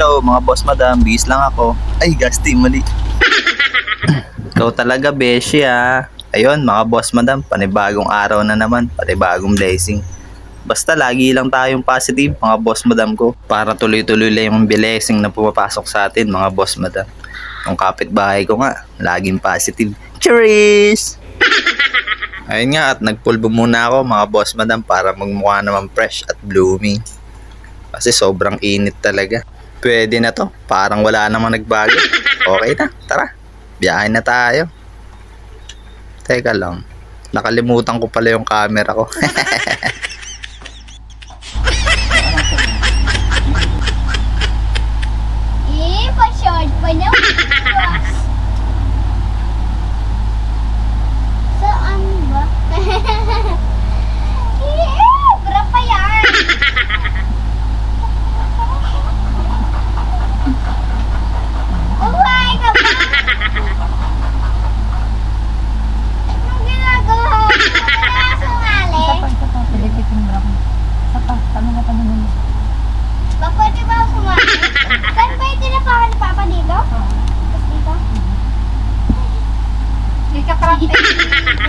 Hello mga boss madam, bis lang ako. Ay, Gasti, mali. Ikaw talaga, beshi ah. Ayun mga boss madam, panibagong araw na naman, panibagong blessing. Basta lagi lang tayong positive mga boss madam ko para tuloy-tuloy lang yung blessing na pumapasok sa atin mga boss madam. Yung kapitbahay ko nga, laging positive. Cheers! Ayun nga at nagpulbo muna ako mga boss madam para magmukha naman fresh at blooming. Kasi sobrang init talaga. Pwede na to, parang wala namang nagbago. Okay na, tara. Biyahe na tayo. Teka lang, nakalimutan ko pala yung camera ko. Pa-short pa niya. Saan ba? Berapa yan? Uway ka ba? Anong ginagawa mo? Wala sumali? Ba, pwede ba ako sumali? Saan ba yung tinapakan ni Papa dito? Tapos dito? Hindi ka practice.